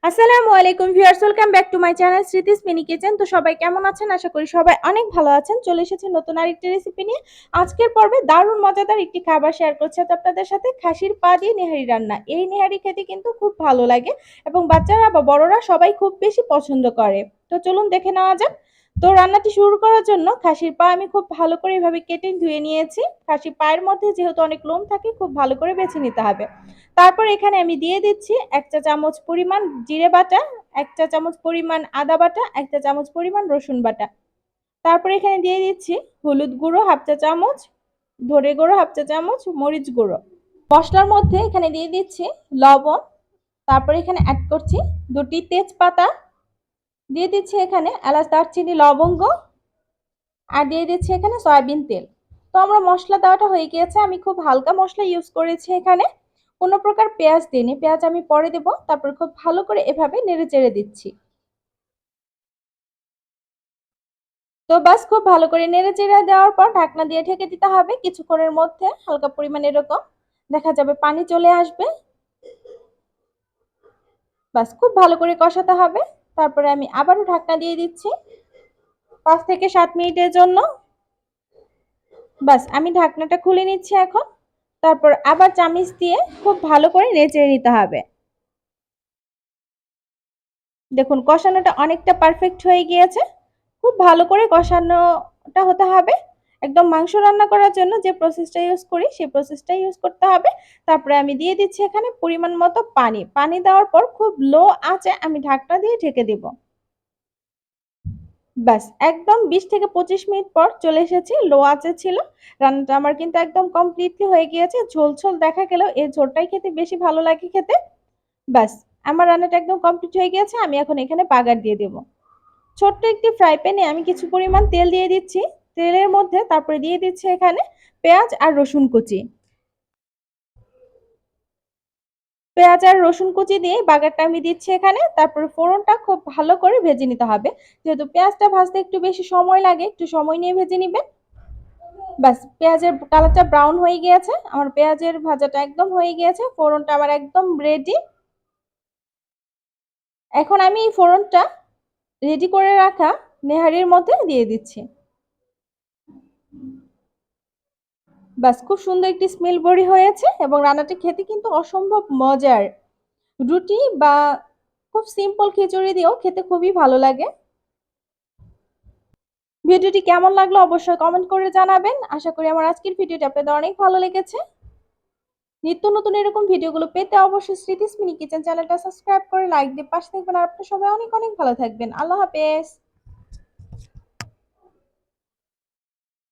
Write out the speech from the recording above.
আসসালামু আলাইকুম viewers, welcome back to my channel Smriti's mini kitchen. তো সবাই কেমন আছেন? আশা করি সবাই অনেক ভালো আছেন। চলে এসেছি নতুন আরেকটি রেসিপি নিয়ে। আজকের পর্বে দারুণ মজাদার একটি খাবার শেয়ার করছি তো আপনাদের সাথে, খাসির পা দিয়ে নেহারি রান্না। এই নেহারি খেতে কিন্তু খুব ভালো লাগে এবং বাচ্চারা বা বড়রা সবাই খুব বেশি পছন্দ করে। তো চলুন দেখে নেওয়া যাক। তো রান্নাটি শুরু করার জন্য খাসির পা আমি খুব ভালো করে এভাবে কেটে ধুয়ে নিয়েছি। খাসির পায়ের মধ্যে যেহেতু অনেক লোম থাকে, খুব ভালো করে বেছে নিতে হবে। তারপর এখানে আমি দিয়ে দিচ্ছি ১ চা চামচ পরিমাণ জিরে বাটা, ১ চা চামচ পরিমাণ আদা বাটা, ১ চা চামচ পরিমাণ রসুন বাটা। তারপর এখানে দিয়ে দিচ্ছি হলুদ গুঁড়ো ১/২ চা চামচ, ধনে গুঁড়ো ১/২ চা চামচ, মরিচ গুঁড়ো। মশলার মধ্যে এখানে দিয়ে দিচ্ছি লবণ, তারপর এখানে অ্যাড করছি ২টি তেজপাতা, দিয়ে দিচ্ছি এখানে এলাচ, দারচিনি, লবঙ্গ, আর দিয়ে দিচ্ছি এখানে সয়াবিন তেল। তো আমার মশলা দেওয়াটা হয়ে গিয়েছে। আমি খুব হালকা মশলা ইউজ করেছি এখানে। কোনো প্রকার পেঁয়াজ দিইনি। পেঁয়াজ আমি পরে দেব। তারপর খুব ভালো করে এভাবে নেড়েচেড়ে দিচ্ছি। তো বাস খুব ভালো করে নেড়েচেড়ে দেওয়ার পর ঢাকনা দিয়ে ঢেকে দিতে হবে। কিছুক্ষণের মধ্যে হালকা পরিমাণে এরকম দেখা যাবে পানি চলে আসবে। বাস খুব ভালো করে কষাতে হবে। তারপরে আমি আবারও ঢাকনা দিয়ে দিচ্ছি ৫ থেকে ৭ মিনিটের জন্য। বাস আমি ঢাকনাটা খুলে নিচ্ছি এখন। তারপর আবার চামিচ দিয়ে খুব ভালো করে নেড়েচেড়ে নিতে হবে। দেখুন কষানোটা অনেকটা পারফেক্ট হয়ে গিয়েছে। খুব ভালো করে কষানোটা হতে হবে। একদম মাংস রান্না করার জন্য যে প্রসেসটা ইউজ করি সেই প্রসেসটাই ইউজ করতে হবে। তারপরে আমি দিয়ে দিচ্ছি এখানে পরিমাণ মতো পানি। পানি দেওয়ার পর খুব লো আঁচে আমি ঢাকনা দিয়ে ঢেকে দিব। ব্যাস একদম ২০ থেকে ২৫ মিনিট পর চলে এসেছি। লো আঁচে ছিল। রান্নাটা আমার কিন্তু একদম কমপ্লিটলি হয়ে গিয়েছে। ঝোল, ঝোল দেখা গেলেও এই ঝোলটাই খেতে বেশি ভালো লাগে খেতে। ব্যাস আমার রান্নাটা একদম কমপ্লিট হয়ে গিয়েছে। আমি এখন এখানে বাগার দিয়ে দেব। ছোট্ট একটি ফ্রাই প্যানে আমি কিছু পরিমাণ তেল দিয়ে দিচ্ছি। তেলের মধ্যে তারপরে দিয়ে দিচ্ছি এখানে পেঁয়াজ আর রসুন কুচি। পেঁয়াজ আর রসুন কুচি দিয়ে বাগারটা আমি দিচ্ছি এখানে। তারপরে ফোড়নটা খুব ভালো করে ভেজে নিতে হবে। যেহেতু পেঁয়াজটা ভাজতে একটু বেশি সময় লাগে, একটু সময় নিয়ে ভেজে নিবেন। ব্যাস পেঁয়াজের কালারটা ব্রাউন হয়ে গিয়েছে। আমার পেঁয়াজের ভাজাটা একদম হয়ে গিয়েছে। ফোড়নটা আমার একদম রেডি। এখন আমি এই ফোড়নটা রেডি করে রাখা নেহারির মধ্যে দিয়ে দিচ্ছি। বাস খুব সুন্দর একটি স্মেল বড়ি হয়েছে এবং রান্নাটি খেতে কিন্তু অসম্ভব মজার। রুটি বা খুব সিম্পল খিচুড়ি দিয়েও খেতে খুবই ভালো লাগে। ভিডিওটি কেমন লাগলো অবশ্যই কমেন্ট করে জানাবেন। আশা করি আমার আজকের ভিডিওটি আপনাদের অনেক ভালো লেগেছে। নিত্য নতুন এরকম ভিডিওগুলো পেতে অবশ্যই স্মৃতিস মিনি কিচেন চ্যানেলটা সাবস্ক্রাইব করে লাইক দিয়ে পাশে থাকবেন। আর আপনারা সবাই অনেক অনেক ভালো থাকবেন। আল্লাহ হাফেজ।